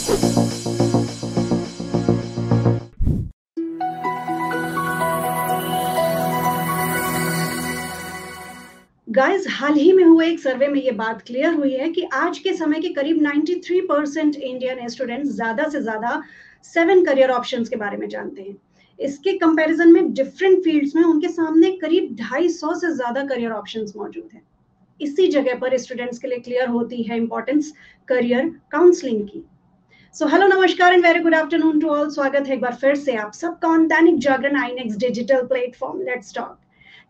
Guys, हाल ही में हुए एक सर्वे में ये बात क्लियर हुई है कि आज के समय के करीब 93% इंडियन स्टूडेंट्स ज़्यादा से ज़्यादा 7 करियर ऑप्शंस के बारे में जानते हैं। इसके कंपैरिजन में डिफरेंट फील्ड्स में उनके सामने करीब 250 से ज़्यादा करियर ऑप्शंस मौजूद हैं। इसी जगह पर स्टूडेंट्स के लिए क्लियर होती है इंपॉर्टेंस करियर काउंसलिंग की। सो हेलो, नमस्कार and very good afternoon to all. स्वागत है एक बार फिर से आप सबका on Dainik Jagran iNext digital platform let's talk,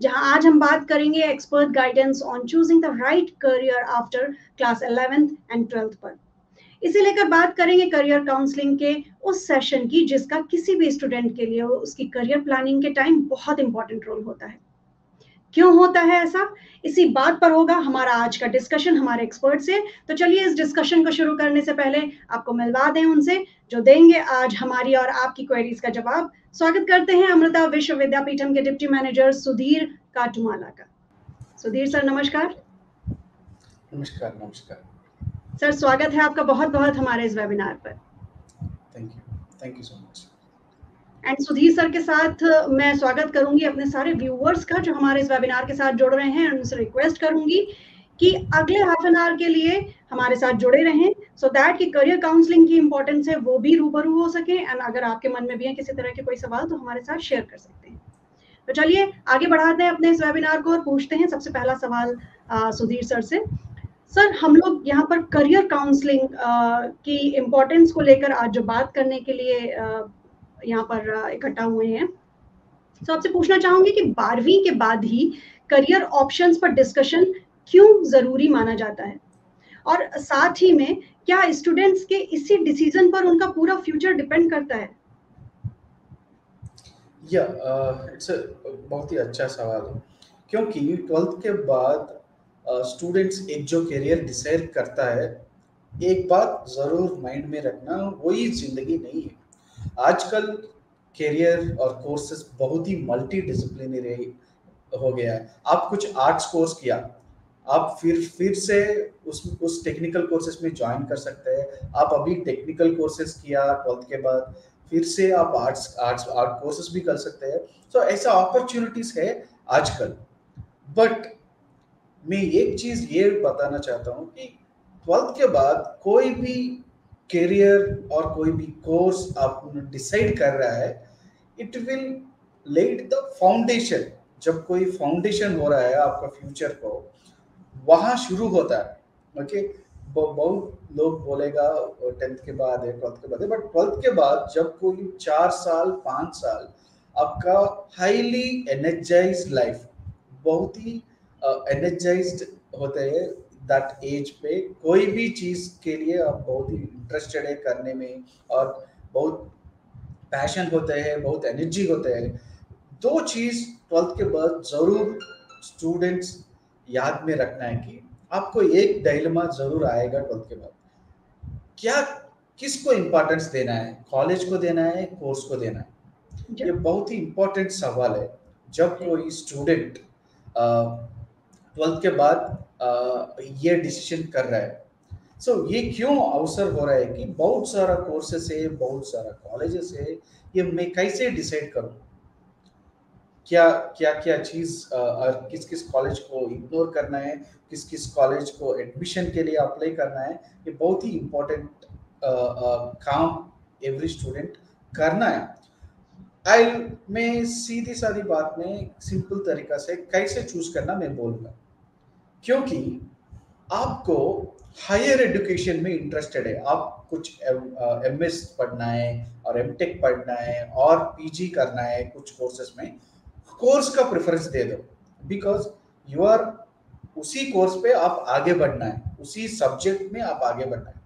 जहां आज हम बात करेंगे expert guidance on choosing the right career after class 11th and 12th पर। इसे लेकर बात करेंगे करियर काउंसलिंग के उस सेशन की जिसका किसी भी स्टूडेंट के लिए उसकी करियर प्लानिंग के टाइम बहुत इंपॉर्टेंट रोल होता है। क्यों होता है ऐसा, इसी बात पर होगा हमारा आज का डिस्कशन हमारे एक्सपर्ट से। तो चलिए इस डिस्कशन को शुरू करने से पहले आपको मिलवा दें उनसे जो देंगे आज हमारी और आपकी क्वेरीज का जवाब। स्वागत करते हैं अमृता विश्व विद्यापीठम के डिप्टी मैनेजर सुधीर काटुमाला का। सुधीर सर, नमस्कार। नमस्कार। नमस्कार सर, स्वागत है आपका बहुत बहुत हमारे इस वेबिनार पर। Thank you so much. And Sudhir sir के साथ मैं स्वागत करूंगी अपने सारे व्यूअर्स का जो हमारे इस वेबिनार के साथ जुड़ रहे हैं। उनसे रिक्वेस्ट करूंगी कि अगले हाफ एन आवर के लिए हमारे साथ जुड़े रहें सो दैट कि करियर काउंसलिंग की इंपॉर्टेंस है वो भी रूबरू हो सके। एंड अगर आपके मन में भी है किसी तरह के कोई सवाल तो हमारे साथ शेयर कर सकते हैं। तो चलिए आगे बढ़ाते हैं अपने इस वेबिनार को और पूछते हैं सबसे पहला सवाल सुधीर सर से। सर, हम लोग यहाँ पर करियर काउंसलिंग की इम्पोर्टेंस को लेकर आज जो बात करने के लिए यहाँ पर इकट्ठा हुए हैं, तो आपसे पूछना चाहूंगी कि 12वीं के बाद ही करियर ऑप्शंस पर डिस्कशन क्यों जरूरी माना जाता है, और साथ ही में क्या स्टूडेंट्स के इसी डिसीजन पर उनका पूरा फ्यूचर डिपेंड करता है? इट्स बहुत ही अच्छा सवाल है, क्योंकि 12th के बाद स्टूडेंट्स एक जो करियर डिसाइड करता है, एक बात ज़रूर माइंड में रखना, वही ज़िंदगी नहीं है। आजकल करियर और कोर्सेज बहुत ही मल्टी डिसिप्लिनरी हो गया है। आप कुछ आर्ट्स कोर्स किया, आप फिर से उस टेक्निकल कोर्सेज में ज्वाइन कर सकते हैं। आप अभी टेक्निकल कोर्सेज किया 12th के बाद, फिर से आप आर्ट कोर्सेज भी कर सकते हैं। तो ऐसा अपॉर्चुनिटीज है आजकल। बट मैं एक चीज ये बताना चाहता हूँ कि 12th के बाद कोई भी करियर और कोई भी कोर्स आप डिसाइड कर रहा है, it will let the foundation. जब कोई फाउंडेशन हो रहा है आपका फ्यूचर को, वहाँ शुरू होता है। ओके, बहुत लोग बोलेगा 10th के बाद है, 12th के बाद है, बट 12th के बाद जब कोई 4 साल 5 साल आपका हाईली एनर्जाइज्ड लाइफ, बहुत ही एनर्जाइज्ड होते हैं दैट एज पे, कोई भी चीज के लिए आप बहुत ही इंटरेस्टेड है करने में, और बहुत पैशन होते हैं, बहुत एनर्जी होते हैं। दो चीज 12th के बाद जरूर स्टूडेंट्स याद में रखना है कि आपको एक डायलेमा जरूर आएगा 12th के बाद। क्या किसको इंपॉर्टेंस देना है, कॉलेज को देना है, कोर्स को देना है? ये बहुत ही इंपॉर्टेंट सवाल है जब कोई स्टूडेंट 12th के बाद ये डिसीजन कर रहा है। ये क्यों अवसर हो रहा है कि बहुत सारा कोर्सेस है, बहुत सारा कॉलेजेस है, ये मैं कैसे डिसाइड करूं क्या क्या क्या चीज और किस किस कॉलेज को इग्नोर करना है, किस किस कॉलेज को एडमिशन के लिए अप्लाई करना है। ये बहुत ही इम्पोर्टेंट काम एवरी स्टूडेंट करना है। मैं सीधी सादी बात में सिंपल तरीका से कैसे चूज करना मैं बोलूंगा, क्योंकि आपको हायर एजुकेशन में इंटरेस्टेड है, आप कुछ एमएस पढ़ना है और एमटेक पढ़ना है और पीजी करना है कुछ कोर्सेज में, कोर्स का प्रेफरेंस दे दो, बिकॉज यू आर उसी कोर्स पे आप आगे बढ़ना है, उसी सब्जेक्ट में आप आगे बढ़ना है।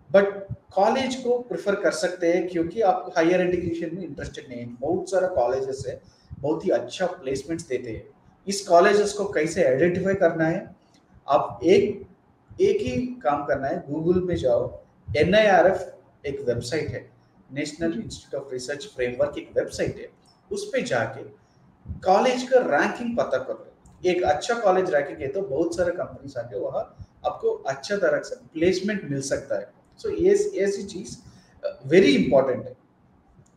बट कॉलेज को प्रेफर कर सकते हैं क्योंकि आप हायर एजुकेशन में इंटरेस्टेड नहीं है। बहुत सारा कॉलेजेस है, बहुत ही अच्छा प्लेसमेंट्स देते हैं। इस कॉलेजेस को कैसे आइडेंटिफाई करना है, आप एक ही काम करना है, गूगल में जाओ, NIRF एक वेबसाइट है, national institute of research framework एक वेबसाइट है, उस पे जाके कॉलेज का रैंकिंग पता करो। एक अच्छा कॉलेज रैंकिंग है तो बहुत सारे कंपनीज आके वहाँ आपको अच्छा तरह से प्लेसमेंट मिल सकता है। सो ये ऐसी चीज वेरी इंपॉर्टेंट है।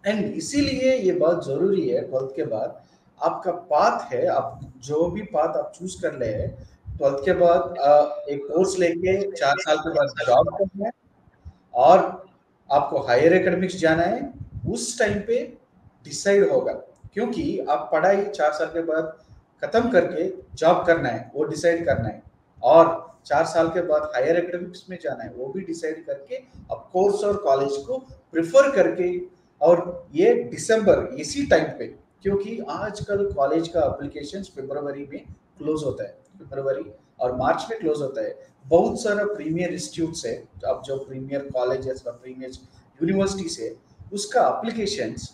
एंड इसीलिए ये बात जरूरी है, 12th के बाद आपका पाथ है, आप जो भी पाथ आप चूज कर ले हैं, 12th के बाद एक कोर्स लेके 4 साल के बाद जॉब करना है और आपको हायर एकेडमिक्स जाना है, उस टाइम पे डिसाइड होगा। क्योंकि आप पढ़ाई 4 साल के बाद खत्म करके जॉब करना है, वो डिसाइड करना है, और 4 साल के बाद हायर एकेडमिक्स में जाना है, वो भी डिसाइड करके आप कोर्स और कॉलेज को प्रिफर करके। और ये दिसंबर इसी टाइम पे, क्योंकि आजकल कॉलेज का एप्लीकेशन फरवरी में क्लोज होता है, फरवरी और मार्च में क्लोज होता है। बहुत सारा प्रीमियर इंस्टीट्यूट है, अब जो प्रीमियर कॉलेजेस और प्रीमियर यूनिवर्सिटी से उसका एप्लीकेशंस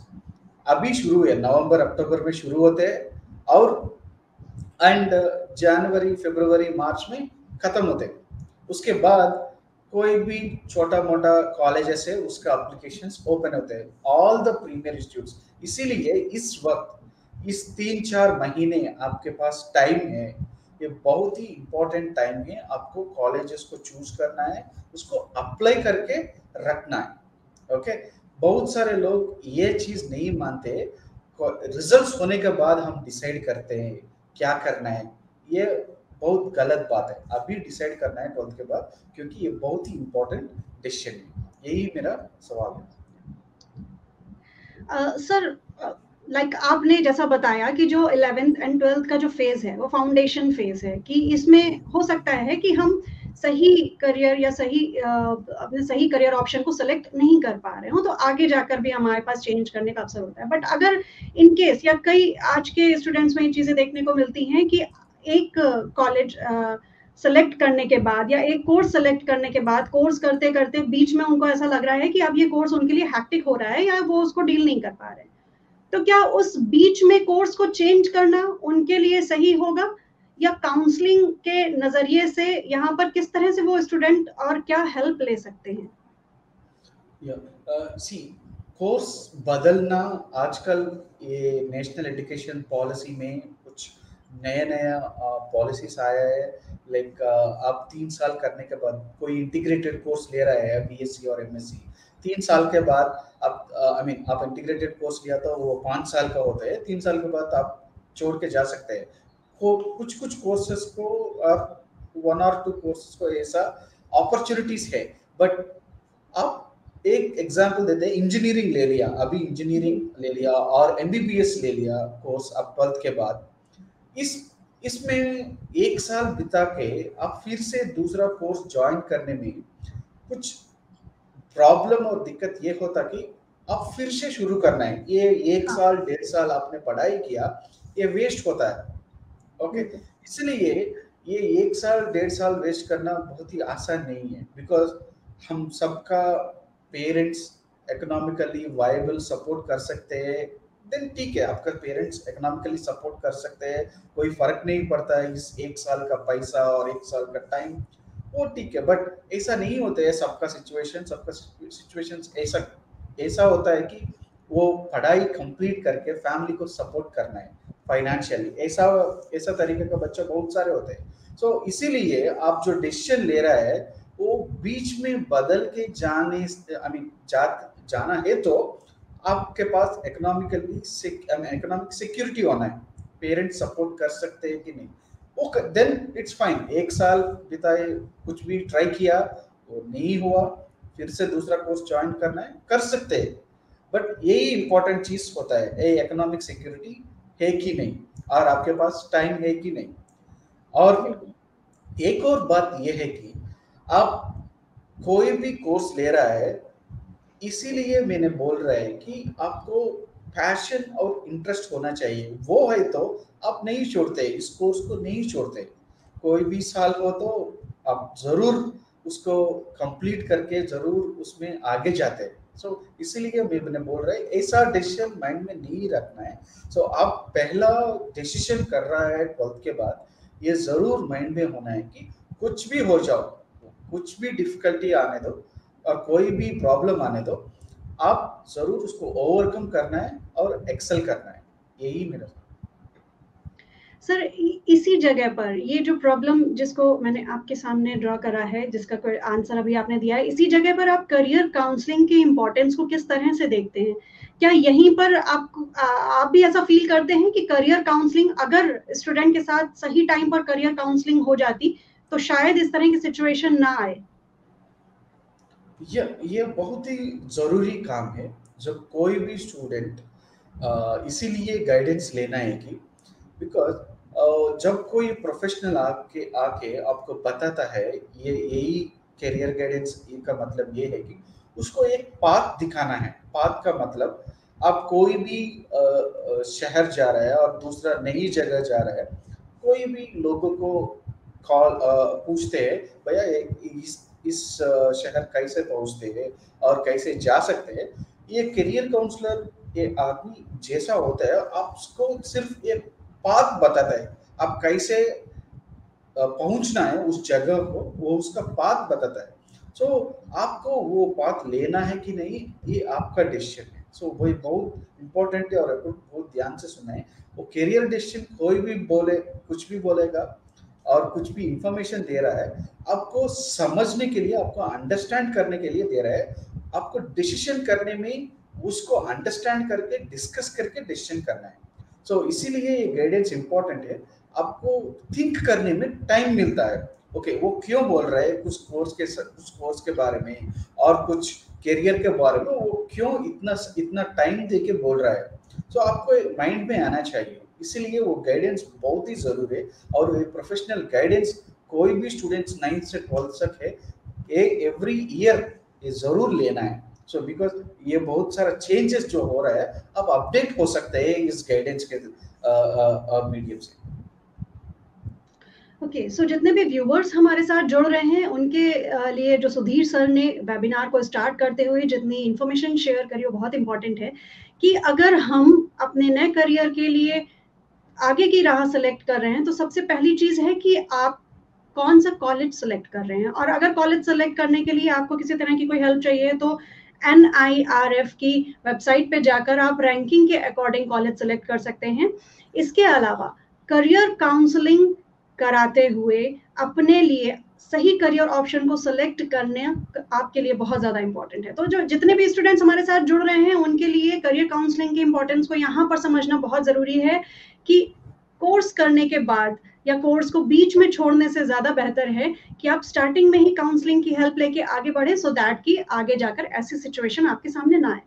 अभी शुरू है, नवंबर अक्टूबर में शुरू होते हैं और एंड जनवरी फरवरी मार्च में खत्म होते हैं। उसके बाद कोई भी छोटा मोटा कॉलेजेस है उसका एप्लीकेशंस ओपन होते हैं, ऑल द प्रीमियर इंस्टीट्यूट्स। इसीलिए इस वक्त इस 3-4 महीने आपके पास टाइम है, ये बहुत ही इंपॉर्टेंट टाइम है, आपको कॉलेजेस को चूज करना है, उसको अप्लाई करके रखना है। ओके, बहुत सारे लोग ये चीज नहीं मानते, रिजल्ट्स होने के बाद हम डिसाइड करते हैं क्या करना है, ये बहुत गलत बात है। अभी डिसाइड करना है 12th के बाद, क्योंकि ये बहुत ही इंपॉर्टेंट डिसीजन है। यही मेरा सवाल है। सर, लाइक आपने जैसा बताया कि जो 11th एंड 12th का जो फेज है वो फाउंडेशन फेज है, कि इसमें हो सकता है कि हम सही करियर या अपने सही करियर ऑप्शन को सेलेक्ट नहीं कर पा रहे हो, तो आगे जाकर भी हमारे पास चेंज करने का अवसर होता है। बट अगर इन केस, या कई आज के स्टूडेंट्स में ये चीजें देखने को मिलती हैं कि एक कॉलेज सेलेक्ट करने के बाद या एक कोर्स सेलेक्ट करने के बाद कोर्स करते करते बीच में उनको ऐसा लग रहा है कि अब ये कोर्स उनके लिए हैक्टिक हो रहा है या वो उसको डील नहीं कर पा रहे, तो क्या उस बीच में कोर्स को चेंज करना उनके लिए सही होगा, या काउंसलिंग के नजरिए से यहाँ पर किस तरह से वो स्टूडेंट और क्या हेल्प ले सकते हैं? सी, कोर्स बदलना आजकल ये नेशनल एजुकेशन पॉलिसी में कुछ नया नया पॉलिसीज आया है। लाइक आप 3 साल करने के बाद कोई इंटीग्रेटेड कोर्स ले रहा है, बीएससी और एमएससी, 3 साल के बाद आप आई मीन आप इंटीग्रेटेड कोर्स लिया तो वो 5 साल का होता है, 3 साल के बाद आप छोड़ के जा सकते हैं। कुछ कुछ कोर्सेज को आप 1 और 2 कोर्सेज को ऐसा अपॉर्चुनिटीज है। बट आप एक एग्जांपल देते हैं, इंजीनियरिंग ले लिया, अभी इंजीनियरिंग ले लिया और एमबीबीएस ले लिया कोर्स अब 12th के बाद, इस इसमें 1 साल बिता के आप फिर से दूसरा कोर्स ज्वाइन करने में कुछ प्रॉब्लम और दिक्कत ये होता कि आप फिर से शुरू करना है, ये 1 साल 1.5 साल आपने पढ़ाई किया, ये वेस्ट होता है। ओके, इसलिए ये 1 साल 1.5 साल वेस्ट करना बहुत ही आसान नहीं है, बिकॉज हम सबका पेरेंट्स इकोनॉमिकली वायबल सपोर्ट कर सकते हैं, देन ठीक है, आपका पेरेंट्स इकोनॉमिकली सपोर्ट कर सकते हैं, कोई फर्क नहीं पड़ता है इस 1 साल का पैसा और 1 साल का टाइम, वो ठीक है। बट ऐसा नहीं होता है, सबका सिचुएशन ऐसा ऐसा होता है कि वो पढ़ाई कंप्लीट करके फैमिली को सपोर्ट करना है फाइनेंशियली, ऐसा ऐसा तरीके का बच्चा बहुत सारे होते हैं। सो इसीलिए आप जो डिसीजन ले रहा है वो बीच में बदल के जाने आई मीन जाना है, तो आपके पास इकोनॉमिक सिक्योरिटी होना है, पेरेंट्स सपोर्ट कर सकते हैं कि नहीं, ओके देन इट्स फाइन। 1 साल बिताए, कुछ भी ट्राई किया, वो नहीं हुआ, फिर से दूसरा कोर्स ज्वाइन करना है, कर सकते हैं। बट यही इंपॉर्टेंट चीज होता है, ये इकोनॉमिक सिक्योरिटी है कि नहीं और आपके पास टाइम है कि नहीं। और एक और बात यह है कि आप कोई भी कोर्स ले रहा है, इसीलिए मैंने बोल रहा है कि आपको पैशन और इंटरेस्ट होना चाहिए, वो है तो आप नहीं छोड़ते, इस कोर्स को नहीं छोड़ते। कोई भी साल हो तो आप जरूर उसको कंप्लीट करके जरूर उसमें आगे जाते हैं। सो इसीलिए मैंने बोल रहा है ऐसा डिसीजन माइंड में नहीं रखना है। सो आप पहला डिसीजन कर रहा है 12th के बाद, ये जरूर माइंड में होना है कि कुछ भी हो जाओ, कुछ भी डिफिकल्टी आने दो और कोई भी प्रॉब्लम आने दो, आप जरूर उसको ओवरकम करना है और एक्सेल करना है, यही मेरा। सर इसी जगह पर ये जो प्रॉब्लम जिसको मैंने आपके सामने ड्रॉ करा है, जिसका कोई आंसर अभी आपने दिया है, इसी जगह पर आप करियर काउंसलिंग की इम्पोर्टेंस को किस तरह से देखते हैं? क्या यहीं पर आप भी ऐसा फील करते हैं कि करियर काउंसलिंग अगर स्टूडेंट के साथ सही टाइम पर करियर काउंसलिंग हो जाती तो शायद इस तरह की सिचुएशन ना आए? ये बहुत ही ज़रूरी काम है जब कोई भी स्टूडेंट, इसीलिए गाइडेंस लेना है कि बिकॉज जब कोई प्रोफेशनल आके आके आपको बताता है, ये यही करियर गाइडेंस का मतलब ये है कि उसको एक पाथ दिखाना है। पाथ का मतलब आप कोई भी शहर जा रहा है और दूसरा नई जगह जा रहा है, कोई भी लोगों को कॉल पूछते हैं भैया इस शहर कैसे पहुंचते हैं और कैसे जा सकते हैं। ये करियर काउंसलर ये आदमी जैसा होता है, आपको सिर्फ एक पाथ बताता है, आप कैसे पहुंचना है उस जगह को, वो उसका पाथ बताता है। सो आपको वो पाथ लेना है कि नहीं, ये आपका डिसीजन है। सो वही बहुत इंपॉर्टेंट है और आपको बहुत ध्यान से सुनना है। वो करियर डिसीजन कोई भी बोले, कुछ भी बोलेगा और कुछ भी इंफॉर्मेशन दे रहा है, आपको समझने के लिए, आपको अंडरस्टैंड करने के लिए दे रहा है। आपको डिसीजन करने में उसको अंडरस्टैंड करके डिस्कस करके डिसीजन करना है। सो इसीलिए ये गाइडेंस इंपॉर्टेंट है। आपको थिंक करने में टाइम मिलता है। ओके, वो क्यों बोल रहा है कुछ कोर्स के बारे में और कुछ करियर के बारे में, वो क्यों इतना इतना टाइम दे के बोल रहा है। सो आपको माइंड में आना चाहिए, इसीलिए वो गाइडेंस बहुत ही जरूरी है। और ये प्रोफेशनल गाइडेंस कोई भी स्टूडेंट्स 9th से 12th तक है, एवरी ईयर ये जरूर लेना है। सो बिकॉज ये बहुत सारा चेंजेस जो हो रहा है, अब अपडेट हो सकते हैं इस गाइडेंस के मीडियम से। ओके, सो जितने भी व्यूवर्स हमारे साथ जुड़ रहे हैं उनके लिए जो सुधीर सर ने वेबिनार को स्टार्ट करते हुए जितनी इन्फॉर्मेशन शेयर करी वो बहुत इंपॉर्टेंट है कि अगर हम अपने नए करियर के लिए आगे की राह सेलेक्ट कर रहे हैं तो सबसे पहली चीज है कि आप कौन सा कॉलेज सेलेक्ट कर रहे हैं। और अगर कॉलेज सेलेक्ट करने के लिए आपको किसी तरह की कोई हेल्प चाहिए तो NIRF की वेबसाइट पे जाकर आप रैंकिंग के अकॉर्डिंग कॉलेज सेलेक्ट कर सकते हैं। इसके अलावा करियर काउंसलिंग कराते हुए अपने लिए सही करियर ऑप्शन को सिलेक्ट करने आपके लिए बहुत ज्यादा इंपॉर्टेंट है। तो जो जितने भी स्टूडेंट्स हमारे साथ जुड़ रहे हैं उनके लिए करियर काउंसलिंग की इंपॉर्टेंस को यहाँ पर समझना बहुत जरूरी है कि कोर्स करने के बाद या कोर्स को बीच में छोड़ने से ज्यादा बेहतर है कि आप स्टार्टिंग में ही काउंसलिंग की हेल्प लेके आगे बढ़े, सो दैट कि आगे जाकर ऐसी सिचुएशन आपके सामने ना आए।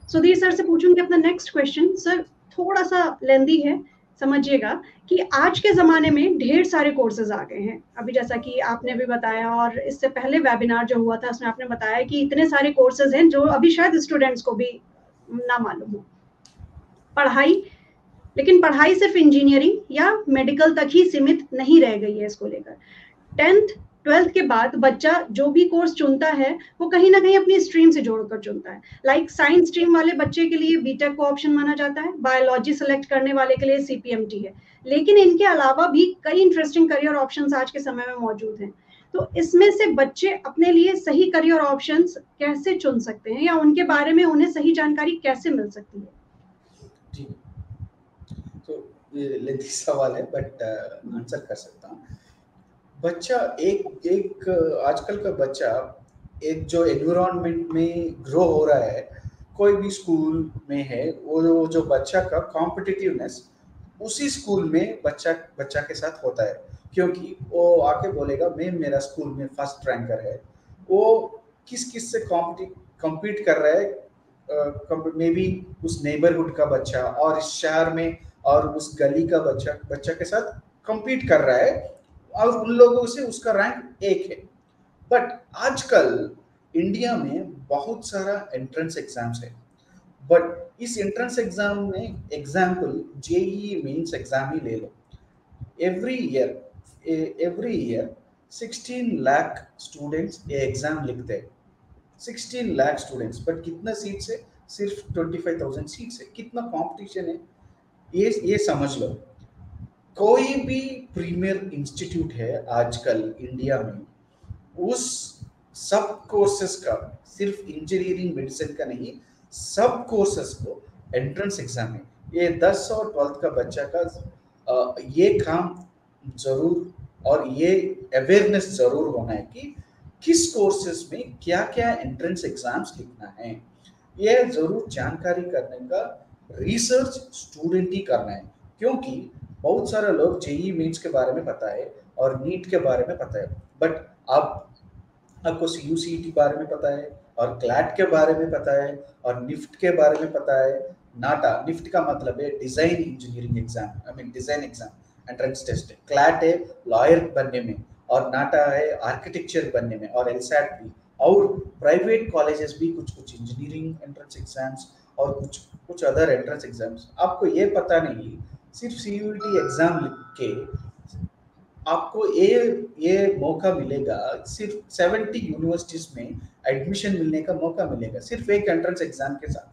सुधीर सर से पूछूंगी अपना नेक्स्ट क्वेश्चन। सर थोड़ा सा लेंदी है, समझिएगा कि आज के जमाने में ढेर सारे कोर्सेज आ गए हैं। अभी जैसा कि आपने भी बताया और इससे पहले वेबिनार जो हुआ था उसमें आपने बताया कि इतने सारे कोर्सेज हैं जो अभी शायद स्टूडेंट्स को भी ना मालूम हो। पढ़ाई, लेकिन पढ़ाई सिर्फ इंजीनियरिंग या मेडिकल तक ही सीमित नहीं रह गई है। इसको लेकर 10th 12th के बाद बच्चा जो भी कोर्स चुनता है वो कहीं ना कहीं अपनी स्ट्रीम से जोड़कर चुनता है। लाइक साइंस स्ट्रीम वाले बच्चे के लिए बीटेक को ऑप्शन माना जाता है, बायोलॉजी सेलेक्ट करने वाले के लिए CPMT है। लेकिन इनके अलावा भी कई इंटरेस्टिंग करियर ऑप्शंस आज के समय में मौजूद हैं। तो इसमें से बच्चे अपने लिए सही करियर ऑप्शंस कैसे चुन सकते हैं या उनके बारे में उन्हें सही जानकारी कैसे मिल सकती है? जी, तो ये लेंथी सवाल है बट आंसर कर सकता हूँ। बच्चा एक एक आजकल का बच्चा एक जो एनवायरनमेंट में ग्रो हो रहा है, कोई भी स्कूल में है, वो जो बच्चा का कॉम्पिटिटिवनेस उसी स्कूल में बच्चा बच्चा के साथ होता है। क्योंकि वो आके बोलेगा मैं, मेरा स्कूल में फर्स्ट रैंकर है। वो किस किस से कॉम्पीट कर रहा है, मे बी उस नेबरहुड का बच्चा और इस शहर में और उस गली का बच्चा बच्चा के साथ कम्पीट कर रहा है और उन लोगों से उसका रैंक एक है। बट आजकल इंडिया में बहुत सारा एंट्रेंस एग्जाम्स है। बट इस एंट्रेंस एग्जाम में एग्जाम्पल JEE मेंस एग्जाम ही ले लो। एवरी ईयर 16 लाख स्टूडेंट्स ये एग्जाम लिखते हैं। 16 लाख स्टूडेंट्स, बट कितना सीट्स है? सिर्फ 25,000 सीट्स है। कितना कंपटीशन है ये समझ लो। कोई भी प्रीमियर इंस्टीट्यूट है आजकल इंडिया में, उस सब कोर्सेस का, सिर्फ इंजीनियरिंग मेडिसिन का नहीं, सब कोर्सेस को एंट्रेंस एग्जाम है। ये 10 और 12th का बच्चा का ये काम जरूर और ये अवेयरनेस जरूर होना है कि किस कोर्सेज में क्या क्या एंट्रेंस एग्जाम्स लिखना है, ये जरूर जानकारी करने का रिसर्च स्टूडेंट ही करना है। क्योंकि बहुत सारे लोग जेई मीन्स के बारे में पता है और नीट के बारे में पता है, बट अब आपको सीयूसीटी बारे में पता है और क्लैट के बारे में पता है और निफ्ट के बारे में पता है। नाटा, निफ्ट का मतलब है design engineering exam, I mean design exam entrance test. CLAT है लॉयर बनने में और नाटा है आर्किटेक्चर बनने में और एलसैट भी। और प्राइवेट कॉलेजेस भी कुछ कुछ इंजीनियरिंग एंट्रेंस एग्जाम्स और कुछ कुछ अदर एंट्रेंस एग्जाम्स। आपको ये पता नहीं, सिर्फ सीयूईटी एग्जाम लिख के आपको ये मौका मिलेगा, सिर्फ 70 यूनिवर्सिटीज में एडमिशन मिलने का मौका मिलेगा सिर्फ एक एंट्रेंस एग्जाम के साथ।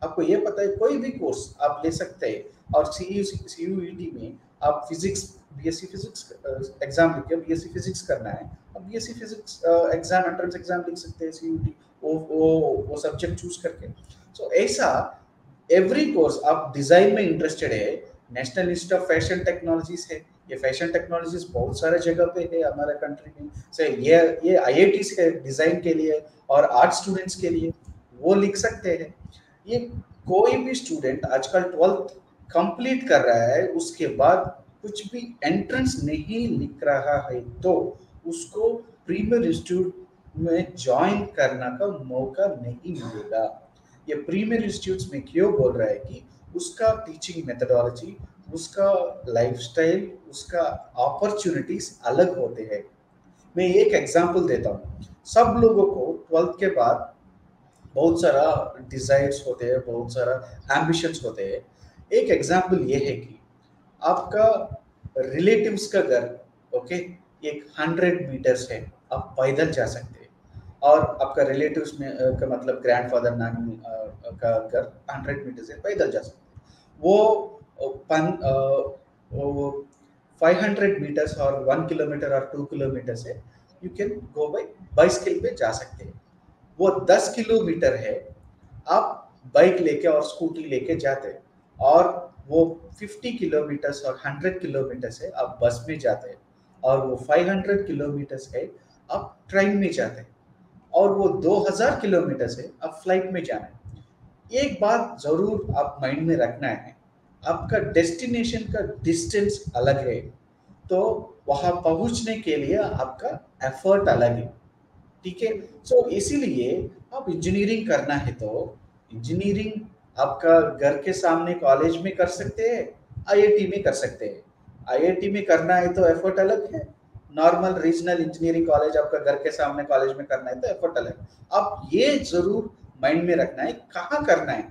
आपको ये पता है कोई भी कोर्स आप ले सकते हैं और सीयूईटी में आप फिजिक्स, बीएससी फिजिक्स एग्जाम लिख के बीएससी फिजिक्स करना है, अब BSc physics exam entrance exam लिख सकते हैं सीयूईटी, वो सब्जेक्ट चूज करके। सो ऐसा एवरी कोर्स, आप डिजाइन में इंटरेस्टेड है, national institute of fashion technologies है, ये फैशन टेक्नोलॉजीज बहुत सारे जगह पे है हमारे कंट्री में से, ये आईआईटीज है डिजाइन के लिए और आर्ट स्टूडेंट्स के लिए, वो लिख सकते हैं। ये कोई भी स्टूडेंट आजकल 12th कंप्लीट कर रहा है, उसके बाद कुछ भी एंट्रेंस नहीं लिख रहा है तो उसको प्रीमियर इंस्टीट्यूट में ज्वाइन करने का मौका नहीं मिलेगा। ये प्रीमियर इंस्टीट्यूट्स में क्यों बोल रहा है कि उसका टीचिंग मेथडोलॉजी, उसका लाइफस्टाइल, उसका अपॉर्चुनिटीज अलग होते हैं। मैं एक एग्जांपल देता हूँ। सब लोगों को 12th के बाद बहुत सारा डिजायर्स होते हैं, बहुत सारा एम्बिशंस होते हैं। एक एग्जांपल ये है कि आपका रिलेटिव्स का घर, ओके, एक 100 मीटर्स है, आप पैदल जा सकते हैं। और आपका रिलेटिव्स में का मतलब ग्रैंडफादर नानी का घर 100 मीटर्स है, पैदल जा सकते हैं। वो 500 मीटर्स और 1 किलोमीटर और 2 किलोमीटर से you can go by bicycle पे जा सकते हैं। वो 10 किलोमीटर है, आप बाइक लेके और स्कूटी लेके जाते हैं। और वो 50 किलोमीटर्स और 100 किलोमीटर से आप बस में जाते हैं। और वो 500 किलोमीटर है आप ट्रेन में जाते हैं। और वो 2000 किलोमीटर से आप फ्लाइट में जाना है। एक बात जरूर आप माइंड में रखना है, आपका डेस्टिनेशन का डिस्टेंस अलग है, तो वहां पहुंचने के लिए आपका एफर्ट अलग है, ठीक है। सो इसीलिए आप इंजीनियरिंग करना है तो इंजीनियरिंग आपका घर के सामने कॉलेज में कर सकते हैं, आईआईटी में कर सकते हैं। आईआईटी में करना है तो एफर्ट अलग है, नॉर्मल रीजनल इंजीनियरिंग कॉलेज आपका घर के सामने कॉलेज में करना है तो एफर्ट अलग। आप ये जरूर माइंड में रखना है कहाँ करना है।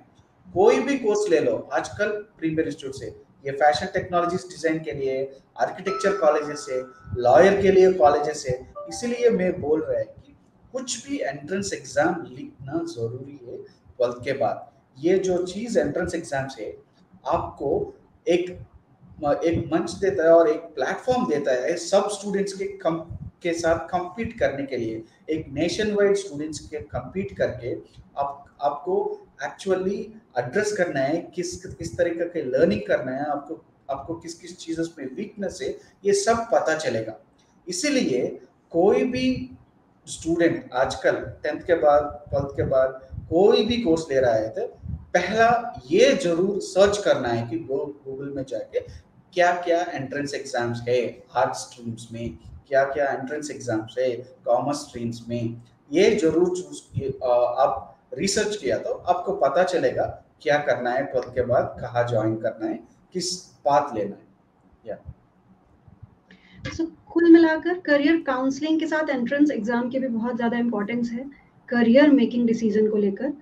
कोई भी कोर्स ले लो आजकल प्रीमियर इंस्टीट्यूट से, ये फैशन टेक्नोलॉजीज डिजाइन के लिए आर्किटेक्चर कॉलेजेस है, लॉयर के लिए कॉलेजेस है। इसीलिए मैं बोल रहा है कि कुछ भी एंट्रेंस एग्जाम लिखना जरूरी है 12th के बाद। ये जो चीज एंट्रेंस एग्जाम्स है आपको एक एक मंच देता है और एक प्लेटफॉर्म देता है सब स्टूडेंट्स के साथ compete करने के लिए, एक नेशन वाइड स्टूडेंट्स के compete करके आपको एक्चुअली एड्रेस करना है किस तरीके के लर्निंग करना है, आपको किस किस चीज़ों में वीकनेस है, ये सब पता चलेगा। इसीलिए कोई भी स्टूडेंट आजकल 10th के बाद 12th के बाद कोई भी कोर्स ले रहा है तो पहला ये जरूर सर्च करना है कि गूगल में जाके क्या क्या एंट्रेंस एग्जाम्स है आर्ट स्ट्रीम्स में, क्या क्या एंट्रेंस एग्जाम्स है कॉमर्स स्ट्रीम्स में, ये जरूर चूज आप रिसर्च किया तो आपको पता चलेगा क्या करना है 12th के बाद, कहाँ ज्वाइन करना है, किस पाथ लेना है। या कुल मिलाकर करियर काउंसलिंग के साथ एंट्रेंस एग्जाम की भी बहुत ज़्यादा इंपॉर्टेंस है करियर मेकिंग डिसीजन को लेकर।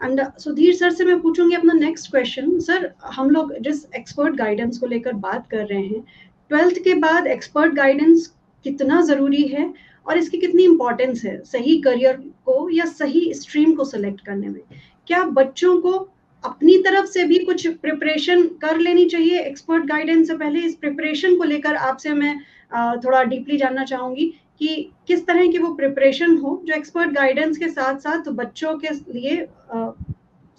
एंड सुधीर सर से मैं पूछूंगी अपना नेक्स्ट क्वेश्चन। सर, हम लोग जिस एक्सपर्ट गाइडेंस को लेकर बात कर रहे हैं, 12th के बाद एक्सपर्ट गाइडेंस कितना ज़रूरी है और इसकी कितनी इंपॉर्टेंस है सही करियर को या सही स्ट्रीम को सिलेक्ट करने में? क्या बच्चों को अपनी तरफ से भी कुछ प्रिपरेशन कर लेनी चाहिए एक्सपर्ट गाइडेंस से पहले? इस प्रिपरेशन को लेकर आपसे मैं थोड़ा डीपली जानना चाहूंगी कि किस तरह की वो प्रिपरेशन हो जो एक्सपर्ट गाइडेंस के साथ साथ बच्चों के लिए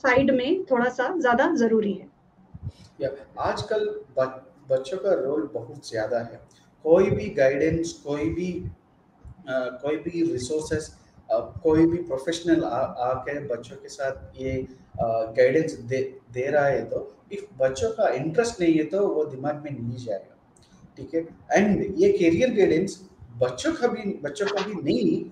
साइड में थोड़ा सा ज्यादा जरूरी है। या आजकल बच्चों का रोल बहुत ज़्यादा है। कोई भी गाइडेंस, कोई भी रिसोर्सेस, कोई भी प्रोफेशनल आके बच्चों के साथ ये गाइडेंस दे रहा है, तो इफ बच्चों का इंटरेस्ट नहीं है तो वो दिमाग में नहीं जाएगा। ठीक है। एंड ये करियर गाइडेंस बच्चों को भी नहीं,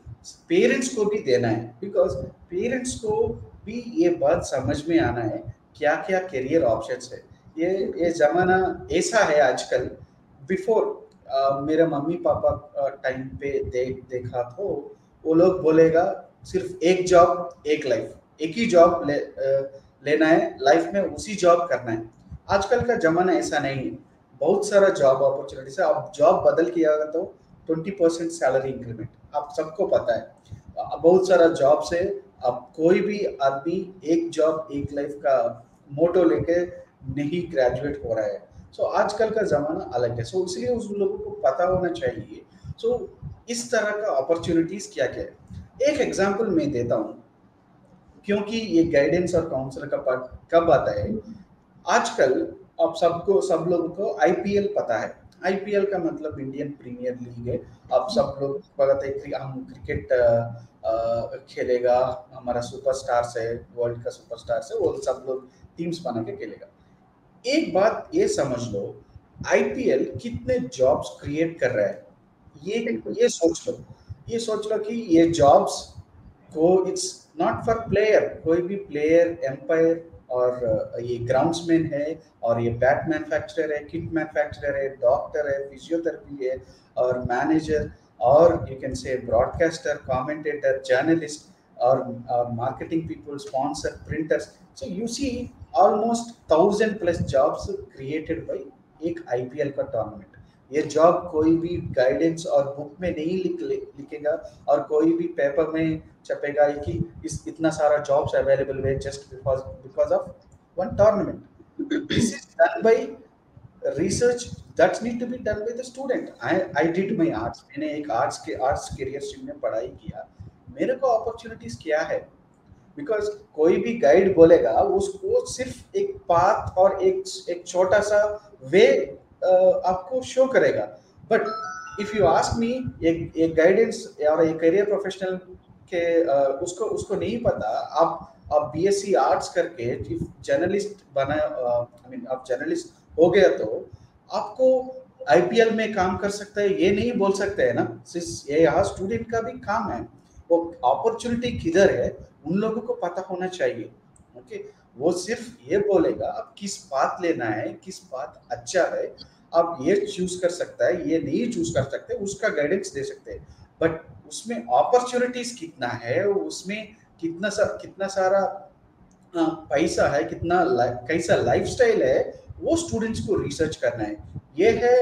पेरेंट्स को भी देना है, बिकॉज पेरेंट्स को भी ये बात समझ में आना है क्या क्या करियर ऑप्शंस है। ये बिल्कुल। जमाना ऐसा है आजकल। बिफोर मेरे मम्मी पापा टाइम पे देखा तो वो लोग बोलेगा सिर्फ एक जॉब एक लाइफ, एक ही जॉब लेना है लाइफ में, उसी जॉब करना है। आजकल का जमाना ऐसा नहीं है। बहुत सारा जॉब अपॉर्चुनिटीज है। अब जॉब बदल किया तो 20% सैलरी इंक्रीमेंट, आप सबको पता है। बहुत सारा जॉब से अब कोई भी आदमी एक जॉब एक लाइफ का मोटो लेके नहीं ग्रेजुएट हो रहा है। सो आजकल का ज़माना अलग है, सो इसलिए उस लोगों को पता होना चाहिए। सो इस तरह का अपॉर्चुनिटीज़ क्या क्या है, एक एग्जांपल मैं देता हूँ, क्योंकि ये गाइडेंस और काउंसलर का पार्ट कब आता है। आजकल अब सब लोगों को आईपीएल पता है। आईपीएल का मतलब इंडियन प्रीमियर लीग है। अब सब लोग पता है कि हम क्रिकेट खेलेगा, हमारा सुपरस्टार है, वर्ल्ड का सुपरस्टार है, वो सब लोग टीम्स बना के खेलेगा। एक बात ये समझ लो, आईपीएल कितने जॉब्स क्रिएट कर रहा है, ये बिल्कुल। ये सोच लो। ये सोच लो कि ये जॉब्स को इट्स नॉट फॉर प्लेयर, कोई भी प्लेयर एम्पायर और ये ग्राउंड्समैन है, और ये बैट मैन्युफैक्चरर है, किट मैन्युफैक्चरर है, डॉक्टर है, फिजियोथेरेपी है, और मैनेजर, और you can say broadcaster, commentator, journalist, और marketing people, sponsor, printers. So you see almost 1000+ jobs created by एक आईपीएल का टूर्नामेंट। ये जॉब कोई भी गाइडेंस और बुक में नहीं लिखेगा, और कोई भी पेपर में छपेगा कि इस इतना सारा जॉब्स अवेलेबल है just because because of one tournament. This is done by research that's need to be done by the student. I did my arts, मैंने एक आर्ट्स करियर स्ट्रीम में पढ़ाई किया। मेरे को अपॉर्चुनिटीज क्या है, बिकॉज कोई भी गाइड बोलेगा उसको सिर्फ एक पाथ और एक छोटा सा वे आपको शो करेगा। But if you ask me, एक गाइडेंस और एक करियर प्रोफेशनल के उसको उसको नहीं पता। आप बीएससी आर्ट्स करके जर्नलिस्ट बना, आई मीन आप जर्नलिस्ट हो गया तो आपको आईपीएल में काम कर सकता है ये नहीं बोल सकते है ना। ये यहाँ स्टूडेंट का भी काम है। वो अपॉर्चुनिटी किधर है उन लोगों को पता होना चाहिए। ओके। वो सिर्फ ये बोलेगा अब किस बात लेना है, किस बात अच्छा है, आप ये चूज कर सकता है, ये नहीं चूज कर सकते, उसका गाइडेंस दे सकते हैं। बट उसमें अपॉर्चुनिटीज कितना है, उसमें कितना सारा पैसा है, कैसा लाइफस्टाइल है, वो स्टूडेंट्स को रिसर्च करना है। ये है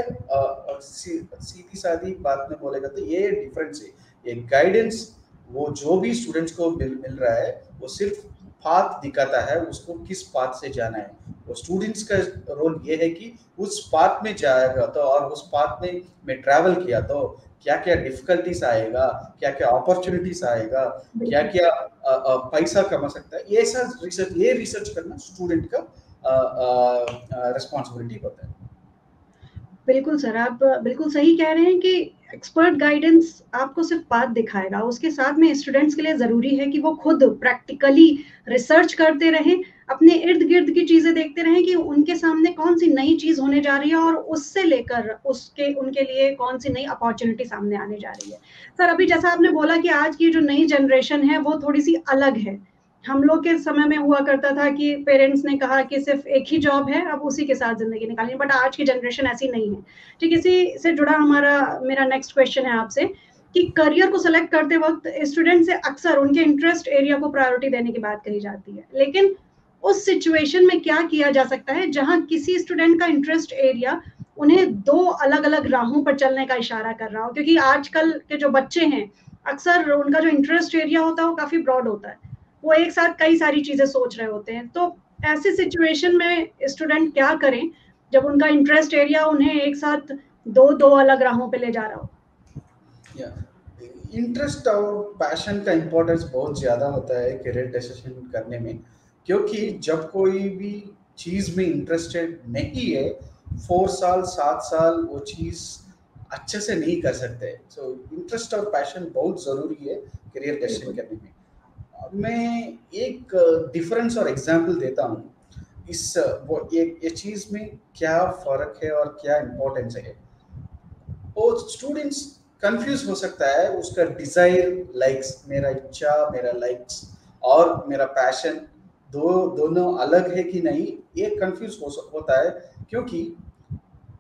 सीधी सादी बात में बोलेगा तो ये डिफरेंस है। ये गाइडेंस वो जो भी स्टूडेंट्स को मिल रहा है वो सिर्फ पाथ दिखाता है, उसको किस पाथ से जाना है। वो स्टूडेंट्स का रोल ये है कि उस पाथ में जाएगा तो, और उस पाथ में मैं ट्रैवल किया तो क्या क्या डिफिकल्टीज आएगा, क्या क्या अपॉर्चुनिटीज आएगा, क्या बिल्कुल। क्या पैसा कमा सकता है, ये रिसर्च करना स्टूडेंट का रिस्पॉन्सिबिलिटी होता है। बिल्कुल सर, आप बिल्कुल सही कह रहे हैं कि एक्सपर्ट गाइडेंस आपको सिर्फ पाथ दिखाएगा, उसके साथ में स्टूडेंट्स के लिए ज़रूरी है कि वो खुद प्रैक्टिकली रिसर्च करते रहें, अपने इर्द-गिर्द की चीज़ें देखते रहें कि उनके सामने कौन-सी नई चीज़ होने जा रही है और उससे लेकर उसके उनके लिए कौन-सी नई अपॉर्च्युनिटी सामने आने जा रही है। सर, अभी जैसा आपने बोला कि आज की जो नई जनरेशन है, वो थोड़ी-सी अलग है। हम लोग के समय में हुआ करता था कि पेरेंट्स ने कहा कि सिर्फ एक ही जॉब है, अब उसी के साथ ज़िंदगी निकालनी है, बट आज की जनरेशन ऐसी नहीं है। ठीक, इसी से जुड़ा मेरा नेक्स्ट क्वेश्चन है आपसे कि करियर को सेलेक्ट करते वक़्त स्टूडेंट से अक्सर उनके इंटरेस्ट एरिया को प्रायोरिटी देने की बात कही जाती है। लेकिन उस सिचुएशन में क्या किया जा सकता है जहाँ किसी स्टूडेंट का इंटरेस्ट एरिया उन्हें 2 अलग-अलग राहों पर चलने का इशारा कर रहा हो? क्योंकि आजकल के जो बच्चे हैं, अक्सर उनका जो इंटरेस्ट एरिया होता है वो काफ़ी ब्रॉड होता है। वो एक साथ कई सारी चीज़ें सोच रहे होते हैं। तो ऐसी सिचुएशन में स्टूडेंट क्या करें जब उनका इंटरेस्ट एरिया उन्हें एक साथ 2 अलग राहों पे ले जा रहा हो? या इंटरेस्ट और पैशन का इम्पोर्टेंस बहुत ज़्यादा होता है करियर डिसीजन करने में, क्योंकि जब कोई भी चीज़ में इंटरेस्टेड नहीं है 4 साल 7 साल वो चीज़ अच्छे से नहीं कर सकते। सो इंटरेस्ट और पैशन बहुत ज़रूरी है करियर डिसीजन बिल्कुल। करने में। मैं एक डिफरेंस और एग्जांपल देता हूँ। इस वो ये चीज़ में क्या फ़र्क है और क्या इम्पोर्टेंस है। वो स्टूडेंट्स कंफ्यूज हो सकता है, उसका डिजायर लाइक्स, मेरा इच्छा मेरा लाइक्स और मेरा पैशन दोनों अलग है कि नहीं, ये कंफ्यूज होता है। क्योंकि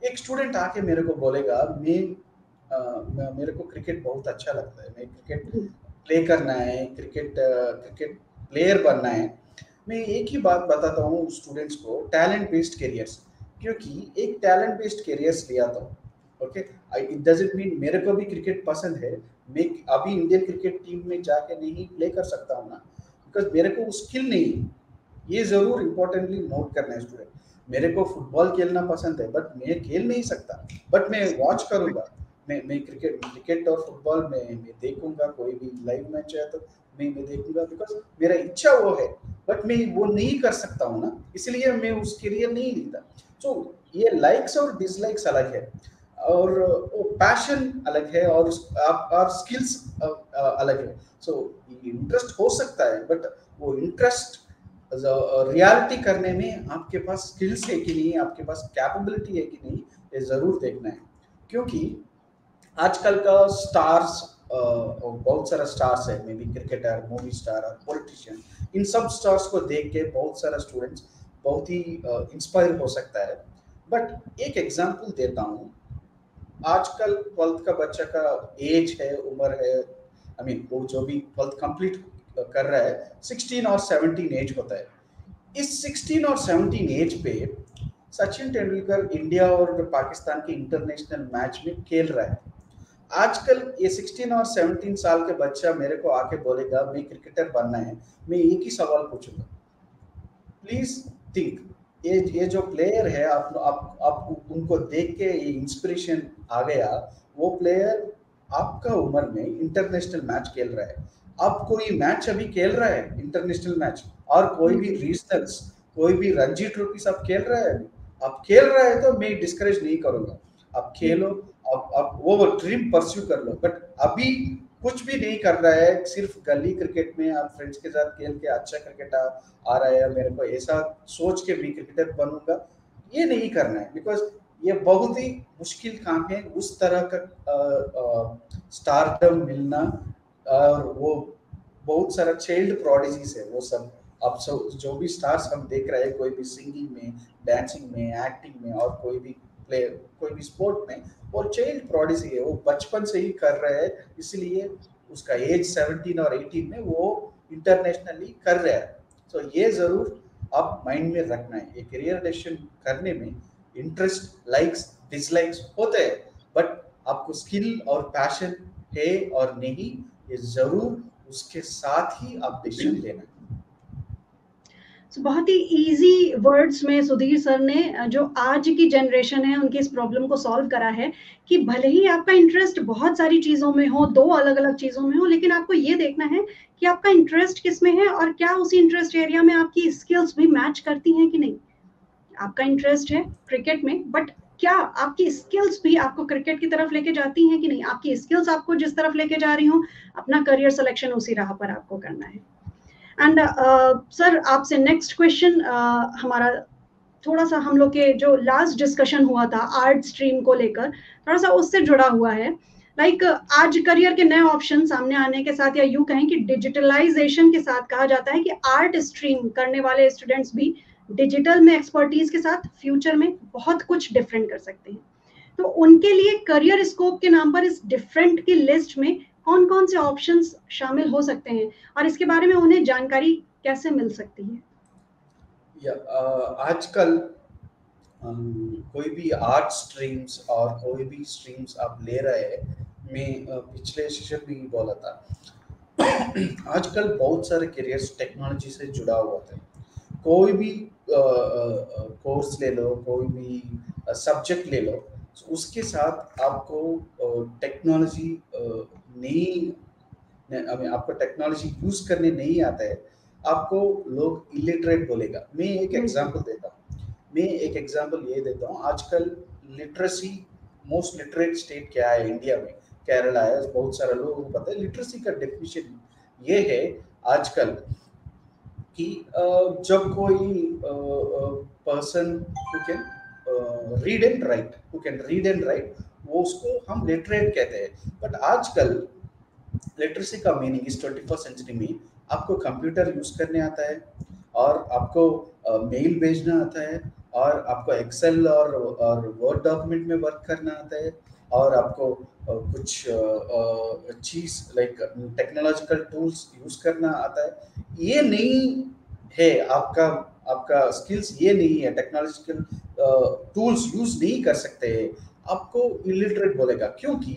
एक स्टूडेंट आके मेरे को बोलेगा मेरे को क्रिकेट बहुत अच्छा लगता है, मैं क्रिकेट हम्म, प्ले करना है, क्रिकेट प्लेयर बनना है। मैं एक ही बात बताता हूँ स्टूडेंट्स को, टैलेंट बेस्ड करियर्स। क्योंकि एक टैलेंट बेस्ड करियर्स लिया तो ओके, इट डजंट मीन मेरे को भी क्रिकेट पसंद है, मैं अभी इंडियन क्रिकेट टीम में जाके नहीं प्ले कर सकता हूँ ना, बिकॉज मेरे को स्किल नहीं है। ये जरूर इम्पोर्टेंटली नोट करना है स्टूडेंट। मेरे को फुटबॉल खेलना पसंद है बट मैं खेल नहीं सकता, बट मैं वॉच करूंगा। मैं क्रिकेट और फुटबॉल में मैं देखूंगा, कोई भी लाइव मैच है तो मैं देखूंगा, बिकॉज मेरा इच्छा वो है, बट मैं वो नहीं कर सकता हूँ ना, इसलिए मैं उस करियर नहीं लेता। सो ये लाइक्स और डिसलाइक्स अलग है, और वो पैशन अलग है, और और स्किल्स अलग है। सो इंटरेस्ट हो सकता है, बट वो इंटरेस्ट रियलिटी करने में आपके पास स्किल्स है कि नहीं, आपके पास कैपेबिलिटी है कि नहीं, ये जरूर देखना है। क्योंकि आजकल का स्टार्स, बहुत सारा स्टार्स है, may be cricketer, movie star और पॉलिटिशियन, इन सब स्टार्स को देख के बहुत सारा स्टूडेंट्स बहुत ही इंस्पायर हो सकता है। बट एक एग्जांपल देता हूँ। आजकल 12th का बच्चा का एज है, उम्र है, आई मीन वो जो भी 12th कंप्लीट कर रहा है, 16 और 17 एज होता है। इस 16 और 17 एज पे सचिन तेंदुलकर इंडिया और पाकिस्तान के इंटरनेशनल मैच में खेल रहा है। आजकल ये 16 और 17 साल के बच्चा मेरे को आके बोलेगा मैं क्रिकेटर बनना है, मैं एक ही सवाल पूछूंगा, प्लीज थिंक, ये जो प्लेयर है, आप उनको देख के ये इंस्पिरेशन आ गया, वो प्लेयर आपका उम्र में इंटरनेशनल मैच खेल रहा है। आप कोई मैच अभी खेल रहा है इंटरनेशनल मैच, और कोई भी बिल्कुल। रीजनल्स, कोई भी रणजी ट्रॉफी आप खेल रहा है अभी, आप खेल रहा है तो मैं डिस्करेज नहीं करूंगा, आप खेलो, बिल्कुल। आप वो ड्रीम परस्यू कर लो। बट अभी कुछ भी नहीं कर रहा है, सिर्फ गली क्रिकेट में आप फ्रेंड्स के साथ खेल के अच्छा क्रिकेट आ रहा है, मेरे को ऐसा सोच के भी क्रिकेटर बनूंगा, ये नहीं करना है। बिकॉज ये बहुत ही मुश्किल काम है, उस तरह का स्टारडम मिलना। और वो बहुत सारा चाइल्ड प्रोडिजीज है वो सब। अब सब जो भी स्टार्स हम देख रहे हैं, कोई भी सिंगिंग में, डांसिंग में, एक्टिंग में, और कोई भी प्ले, कोई भी स्पोर्ट में, वो चाइल्ड प्रोडिजी है, वो बचपन से ही कर रहे हैं, इसलिए उसका एज 17 और 18 में वो इंटरनेशनली कर रहा है। तो ये जरूर आप माइंड में रखना है। ये करियर डिसीजन करने में इंटरेस्ट, लाइक्स, डिसलाइक्स होते हैं, बट आपको स्किल और पैशन है और नहीं, ये जरूर उसके साथ ही आप डिसीजन लेना है। बहुत ही इजी वर्ड्स में सुधीर सर ने जो आज की जनरेशन है उनकी इस प्रॉब्लम को सॉल्व करा है कि भले ही आपका इंटरेस्ट बहुत सारी चीजों में हो, दो अलग अलग चीजों में हो, लेकिन आपको ये देखना है कि आपका इंटरेस्ट किस में है और क्या उसी इंटरेस्ट एरिया में आपकी स्किल्स भी मैच करती हैं कि नहीं। आपका इंटरेस्ट है क्रिकेट में, बट क्या आपकी स्किल्स भी आपको क्रिकेट की तरफ लेके जाती हैं कि नहीं। आपकी स्किल्स आपको जिस तरफ लेके जा रही हो, अपना करियर सिलेक्शन उसी राह पर आपको करना है। एंड सर आपसे नेक्स्ट क्वेश्चन हमारा थोड़ा सा हम लोग के जो लास्ट डिस्कशन हुआ था आर्ट स्ट्रीम को लेकर, थोड़ा सा उससे जुड़ा हुआ है। लाइक आज करियर के नए ऑप्शन सामने आने के साथ, या यूं कहें कि डिजिटलाइजेशन के साथ, कहा जाता है कि आर्ट स्ट्रीम करने वाले स्टूडेंट्स भी डिजिटल में एक्सपर्टीज के साथ फ्यूचर में बहुत कुछ डिफरेंट कर सकते हैं। तो उनके लिए करियर स्कोप के नाम पर इस डिफरेंट की लिस्ट में कौन कौन से ऑप्शंस शामिल हो सकते हैं और इसके बारे में उन्हें जानकारी कैसे मिल सकती है। आजकल कोई भी आर्ट स्ट्रीम्स और कोई भी स्ट्रीम्स आप ले रहे हैं, मैं पिछले सेशन में ही बोला था, आजकल बहुत सारे करियर्स टेक्नोलॉजी से जुड़ा हुआ था। कोई भी कोर्स ले लो, कोई भी सब्जेक्ट ले लो, तो उसके साथ आपको टेक्नोलॉजी नहीं, अभी आपको टेक्नोलॉजी यूज करने नहीं आता है, आपको लोग इलिटरेट बोलेगा। मैं एक बिल्कुल। एग्जांपल देता हूँ। मैं एक एग्जांपल ये देता हूँ। आजकल लिटरेसी, मोस्ट लिटरेट स्टेट क्या है इंडिया में? केरला है। बहुत सारे लोगों को पता है लिटरेसी का डेफिनेशन ये है आजकल कि जब कोई person who can read and right, वो उसको हम लिटरेट कहते हैं। बट आजकल लिटरेसी का मीनिंग इस 21st सेंचुरी में आपको कंप्यूटर यूज करने आता है, और आपको मेल भेजना आता है, और आपको एक्सेल और वर्ड डॉक्यूमेंट में वर्क करना आता है, और आपको कुछ चीज लाइक टेक्नोलॉजिकल टूल्स यूज करना आता है। ये नहीं है आपका आपका स्किल्स, ये नहीं है टेक्नोलॉजिकल टूल्स यूज नहीं कर सकते हैं, आपको इलिटरेट बोलेगा। क्योंकि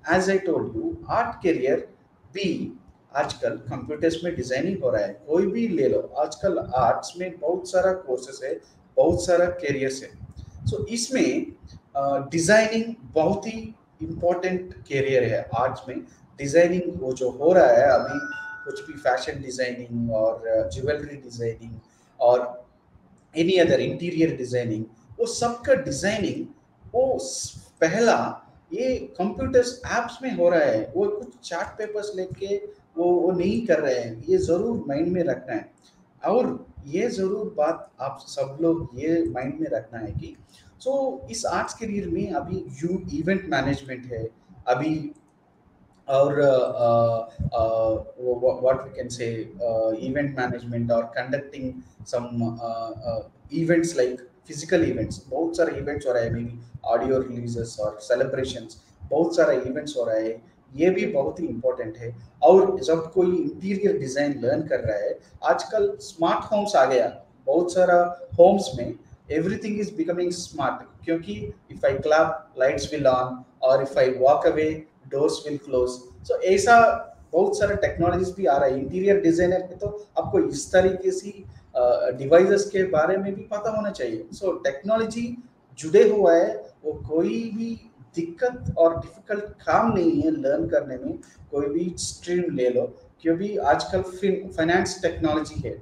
as I told you, art career भी आजकल कंप्यूटर्स में डिजाइनिंग हो रहा है। कोई भी ले लो, आजकल आर्ट्स में बहुत सारा कोर्सेस है, बहुत सारा करियर्स है। सो इसमें डिजाइनिंग बहुत ही इम्पोर्टेंट करियर है। आर्ट्स में डिजाइनिंग वो जो हो रहा है अभी, कुछ भी फैशन डिजाइनिंग और ज्वेलरी डिजाइनिंग और एनी अदर इंटीरियर डिजाइनिंग, वो सबका डिजाइनिंग वो पहला ये कंप्यूटर्स एप्स में हो रहा है। वो कुछ चार्ट पेपर्स लेके वो नहीं कर रहे हैं। ये जरूर माइंड में रखना है, और ये जरूर बात आप सब लोग ये माइंड में रखना है कि इस आर्ट्स करियर में अभी यू इवेंट मैनेजमेंट है अभी, और what we can say, event management or conducting some events like physical events। बहुत सारे events हो रहा है, मे बी ऑडियो रिलीजेस और सेलिब्रेशंस, बहुत सारा इवेंट्स हो रहा है। ये भी बहुत ही इम्पोर्टेंट है। और जब कोई इंटीरियर डिजाइन लर्न कर रहा है, आजकल स्मार्ट होम्स आ गया बहुत सारा होम्स में, एवरीथिंग इज बिकमिंग स्मार्ट। क्योंकि if I clap, lights will on, और if I walk away, doors will close. So ऐसा बहुत सारे टेक्नोलॉजीज भी आ रहा है। इंटीरियर डिजाइनर पे तो आपको इस तरीके से डिवाइसेस के बारे में भी पता होना चाहिए। सो टेक्नोलॉजी जुड़े हुआ है, वो कोई भी दिक्कत और डिफिकल्ट काम नहीं है लर्न करने में। कोई भी स्ट्रीम ले लो, क्योंकि आजकल फाइनेंस टेक्नोलॉजी है।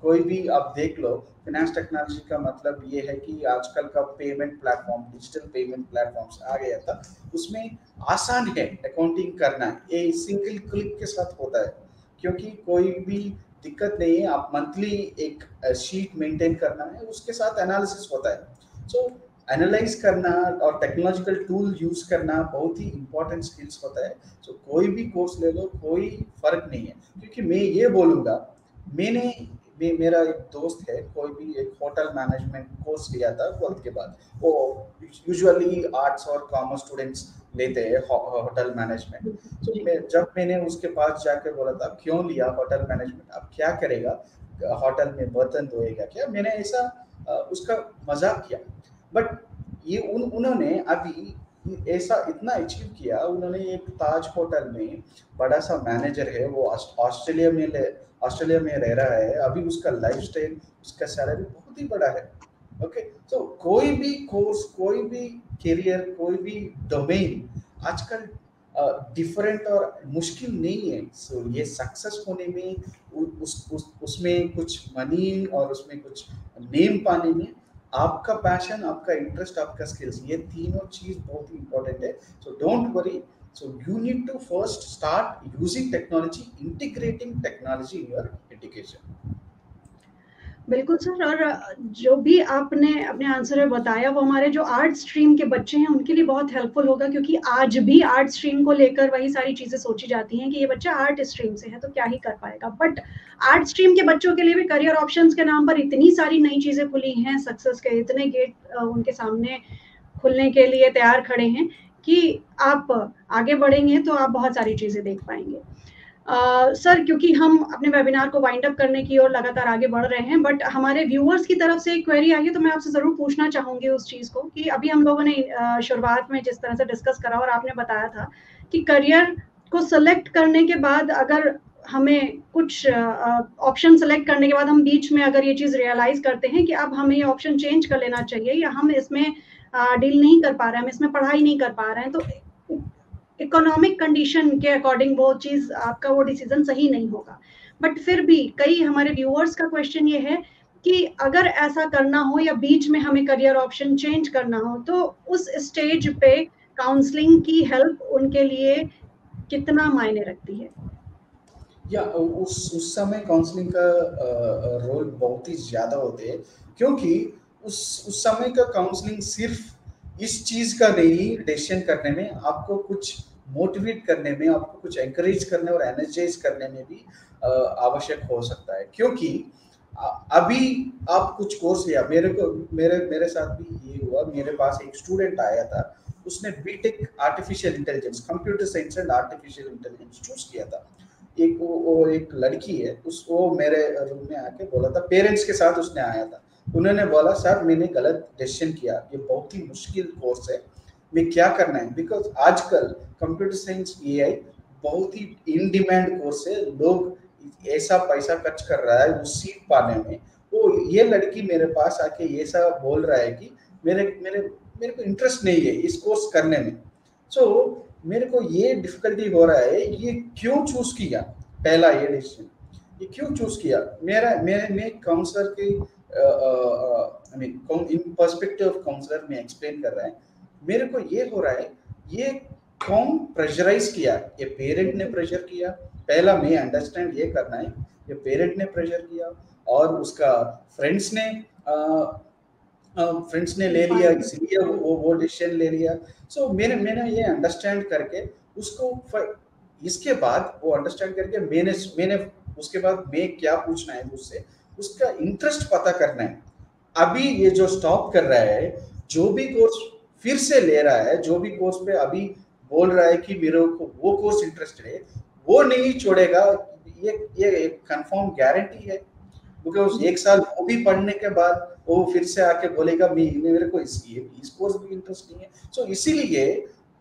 कोई भी आप देख लो, फाइनेंस टेक्नोलॉजी का मतलब ये है कि आजकल का payment platform, digital payment platforms आ गया था, उसमें आसान है अकाउंटिंग करना, ये सिंगल क्लिक के साथ होता है। क्योंकि कोई भी दिक्कत नहीं है, आप मंथली एक शीट मेंटेन करना है, उसके साथ एनालिसिस होता है। सो एनालाइज करना और टेक्नोलॉजिकल टूल यूज करना बहुत ही इंपॉर्टेंट स्किल्स होता है। सो कोई भी कोर्स ले लो, कोई फर्क नहीं है। क्योंकि मैं ये बोलूँगा, मेरा एक दोस्त है, कोई भी एक होटल मैनेजमेंट कोर्स लिया था 12th के बाद। वो यूजुअली आर्ट्स और कॉमर्स स्टूडेंट्स लेते हैं होटल मैनेजमेंट। तो जब मैंने उसके पास जाकर बोला था क्यों लिया होटल मैनेजमेंट, अब क्या करेगा, होटल में बर्तन धोएगा क्या, मैंने ऐसा उसका मजाक किया। बट ये उन्होंने अभी ऐसा इतना अचीव किया। उन्होंने एक ताज होटल में बड़ा सा मैनेजर है, वो ऑस्ट्रेलिया में रह रहा है अभी। उसका लाइफस्टाइल, उसका सैलरी बहुत ही बड़ा है। ओके, तो कोई भी कोर्स, कोई भी करियर, कोई भी डोमेन आजकल डिफरेंट और मुश्किल नहीं है। सो ये सक्सेस होने में, उसमें कुछ मनी और उसमें कुछ नेम पाने में, आपका पैशन, आपका इंटरेस्ट, आपका स्किल्स, ये तीनों चीज बहुत ही इंपॉर्टेंट है। So don't worry. So you need to first start using technology, integrating technology in your education. बिल्कुल सर, और जो भी आपने अपने आंसर में बताया वो हमारे जो आर्ट स्ट्रीम के बच्चे हैं उनके लिए बहुत हेल्पफुल होगा। क्योंकि आज भी आर्ट स्ट्रीम को लेकर वही सारी चीजें सोची जाती हैं कि ये बच्चा आर्ट स्ट्रीम से है तो क्या ही कर पाएगा। बट आर्ट स्ट्रीम के बच्चों के लिए भी करियर ऑप्शंस के नाम पर इतनी सारी नई चीजें खुली हैं, सक्सेस के इतने गेट उनके सामने खुलने के लिए तैयार खड़े हैं कि आप आगे बढ़ेंगे तो आप बहुत सारी चीजें देख पाएंगे। सर, क्योंकि हम अपने वेबिनार को वाइंड अप करने की ओर लगातार आगे बढ़ रहे हैं, बट हमारे व्यूअर्स की तरफ से एक क्वेरी आई है, तो मैं आपसे जरूर पूछना चाहूंगी उस चीज को कि अभी हम लोगों ने शुरुआत में जिस तरह से डिस्कस करा और आपने बताया था कि करियर को सिलेक्ट करने के बाद अगर हमें कुछ ऑप्शन सेलेक्ट करने के बाद हम बीच में अगर ये चीज रियलाइज करते हैं कि अब हमें ये ऑप्शन चेंज कर लेना चाहिए, या हम इसमें डील नहीं कर पा रहे हैं, हम इसमें पढ़ाई नहीं कर पा रहे हैं, तो इकोनॉमिक कंडीशन के अकॉर्डिंग वो चीज, आपका वो डिसीजन सही नहीं होगा। बट फिर भी कई हमारे व्यूअर्स का क्वेश्चन ये है कि अगर ऐसा करना हो या बीच में हमें करियर ऑप्शन चेंज करना हो, तो उस स्टेज पे काउंसलिंग की हेल्प उनके लिए कितना मायने रखती है? या उस समय काउंसलिंग का रोल बहुत ही ज़्यादा होते हैं, क्योंकि उस समय का काउंसलिंग सिर्फ इस चीज़ का नहीं, डिसीजन करने में आपको कुछ मोटिवेट करने में, आपको कुछ एनकरेज करने और एनर्जाइज करने में भी आवश्यक हो सकता है। क्योंकि अभी आप कुछ कोर्स लिया, मेरे साथ भी ये हुआ। मेरे पास एक स्टूडेंट आया था, उसने B Tech artificial intelligence, computer science and artificial intelligence choose किया था। वो एक लड़की है, उस वो मेरे रूम में आके बोला था, पेरेंट्स के साथ उसने आया था। उन्होंने बोला, सर मैंने गलत डिसीजन किया, ये बहुत ही मुश्किल कोर्स है, मैं क्या करना है? बिकॉज आजकल कंप्यूटर साइंस एआई बहुत ही इन डिमांड कोर्स है, लोग ऐसा पैसा खर्च कर रहा है उस सीट पाने में। वो ये लड़की मेरे पास आके ऐसा बोल रहा है कि मेरे मेरे मेरे को इंटरेस्ट नहीं है इस कोर्स करने में। सो मेरे को ये डिफिकल्टी हो रहा है, ये क्यों चूज किया? पहला ये डिसीजन, ये क्यों चूज किया? मेरा मैं काउंसलर के I mean in perspective of counsellor में एक्सप्लेन कर रहा है। मेरे को ये हो रहा है, ये कौन प्रेशराइज किया? ये पेरेंट ने प्रेशर किया। पहला मैं अंडरस्टैंड ये करना है, ये पेरेंट ने प्रेशर किया और उसका फ्रेंड्स ने ले लिया, इसलिए वो डिसीजन ले लिया। सो मैंने ये अंडरस्टैंड करके उसको इसके बाद वो अंडरस्टैंड करके मैंने उसके बाद मैं क्या पूछना है उससे, उसका इंटरेस्ट पता करना है। अभी ये जो स्टॉप कर रहा है, जो भी कोर्स फिर से ले रहा है, जो भी कोर्स पे अभी बोल रहा है कि मेरे को वो कोर्स इंटरेस्टेड है, वो नहीं छोड़ेगा, ये एक कंफर्म गारंटी है। बिकॉज एक साल वो भी पढ़ने के बाद वो फिर से आके बोलेगा मेरे को इस कोर्स भी इंटरेस्ट नहीं है। सो इसीलिए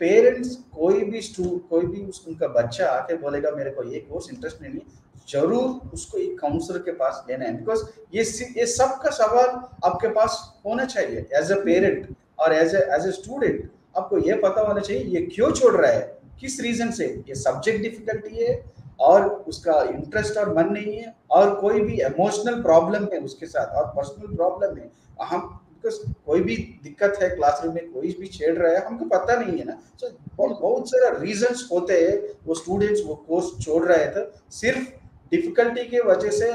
पेरेंट्स कोई भी उनका बच्चा आके बोलेगा मेरे को ये कोर्स इंटरेस्ट नहीं है, जरूर उसको एक काउंसलर के पास लेना है। बिकॉज ये सब का सवाल आपके पास होना चाहिए एज अ पेरेंट और एज ए स्टूडेंट। आपको ये पता होना चाहिए ये क्यों छोड़ रहा है, किस रीजन से। ये सब्जेक्ट डिफिकल्टी है और उसका इंटरेस्ट और मन नहीं है, और कोई भी इमोशनल प्रॉब्लम है उसके साथ और पर्सनल प्रॉब्लम है। हम बिकॉज कोई भी दिक्कत है क्लासरूम में, कोई भी छेड़ रहा है, हमको पता नहीं है ना। सो बहुत सारा रीजंस होते हैं वो स्टूडेंट्स वो कोर्स छोड़ रहे थे। सिर्फ डिफिकल्टी के वजह से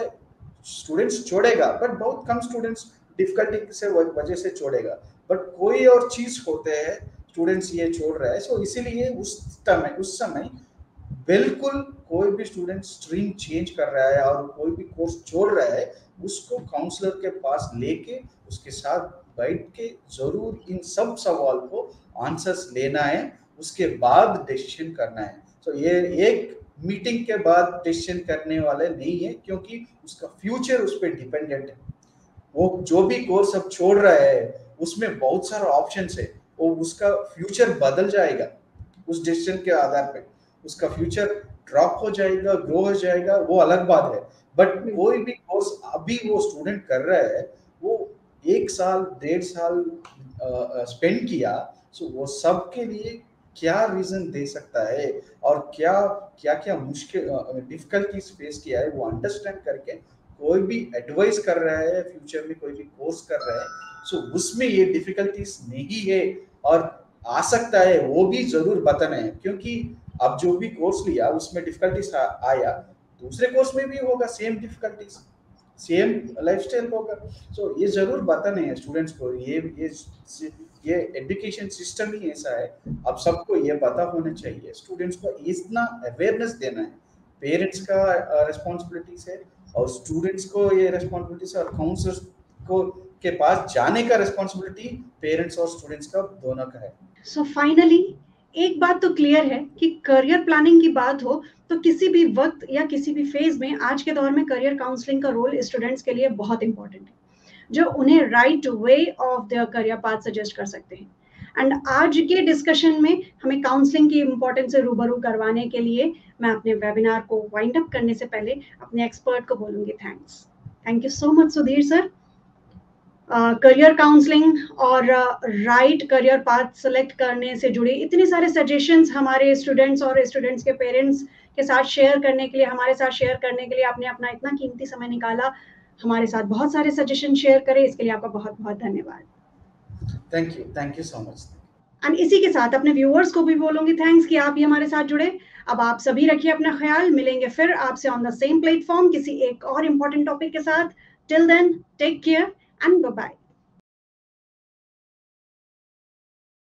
स्टूडेंट्स छोड़ेगा, बट बहुत कम स्टूडेंट्स डिफिकल्टी से वजह से छोड़ेगा, बट कोई और चीज होते हैं स्टूडेंट्स ये छोड़ रहा है। सो इसीलिए उस समय बिल्कुल कोई भी स्टूडेंट स्ट्रीम चेंज कर रहा है और कोई भी कोर्स छोड़ रहा है, उसको काउंसलर के पास लेके उसके साथ बैठ के जरूर इन सब सवाल को आंसर्स लेना है, उसके बाद डिसीजन करना है। तो ये एक मीटिंग के बाद डिसीजन करने वाले नहीं है, क्योंकि उसका फ्यूचर उस पर डिपेंडेंट है। वो जो भी कोर्स अब छोड़ रहा है उसमें बहुत सारा ऑप्शंस है, वो उसका फ्यूचर बदल जाएगा उस डिसीजन के आधार पे। उसका फ्यूचर ड्रॉप हो जाएगा, ग्रो हो जाएगा, वो अलग बात है। बट कोई भी कोर्स अभी वो स्टूडेंट कर रहा है, वो 1 साल 1.5 साल स्पेंड किया, सो वो सबके लिए क्या रीजन दे सकता है और क्या क्या क्या मुश्किल डिफिकल्टीज फेस किया है, वो अंडरस्टैंड करके कोई भी एडवाइस कर रहा है, फ्यूचर में कोई भी कोर्स कर रहा है, सो उसमें ये डिफिकल्टीज नहीं है और आ सकता है, वो भी जरूर बताना है। क्योंकि अब जो भी कोर्स लिया उसमें डिफिकल्टीज आया, दूसरे कोर्स में भी होगा सेम डिफिकल्टीज, सेम लाइफस्टाइल होगा। सो ये जरूर बताना है स्टूडेंट्स को। ये एजुकेशन सिस्टम ही ऐसा है, अब सबको ये पता होना चाहिए, स्टूडेंट्स को इतना अवेयरनेस देना है। पेरेंट्स का रिस्पॉन्सिबिलिटीज है और स्टूडेंट्स को ये रिस्पॉन्सिबिलिटीज है, और काउंसलर्स को के पास जाने का रिस्पॉन्सिबिलिटी पेरेंट्स और स्टूडेंट्स का दोनों का है। सो फाइनली एक बात तो क्लियर है कि करियर प्लानिंग की बात हो तो किसी भी वक्त या किसी भी फेज में आज के दौर में करियर काउंसलिंग का रोल स्टूडेंट्स के लिए बहुत इंपॉर्टेंट है, जो उन्हें right way of their career path suggest कर सकते हैं। एंड आज के डिस्कशन में हमें काउंसलिंग की इंपॉर्टेंस से रूबरू करवाने के लिए मैं अपने वेबिनार को वाइंड अप करने से पहले अपने एक्सपर्ट को बोलूंगी thank you so much Sudhir sir. Career counselling और राइट करियर पाथ सेलेक्ट करने से जुड़े इतने सारे सजेशंस हमारे स्टूडेंट्स और स्टूडेंट्स के पेरेंट्स के साथ शेयर करने के लिए, हमारे साथ शेयर करने के लिए आपने अपना इतना कीमती समय निकाला, हमारे साथ बहुत सारे सजेशन शेयर करें, इसके लिए आपका बहुत बहुत धन्यवाद। Thank you so much. And इसी के साथ अपने व्यूअर्स को भी बोलूंगी थैंक्स कि आप भी हमारे साथ जुड़े। अब आप सभी रखिए अपना ख्याल, मिलेंगे फिर आपसे ऑन द सेम प्लेटफॉर्म किसी एक और इम्पोर्टेंट टॉपिक के साथ। Till then take care and bye bye.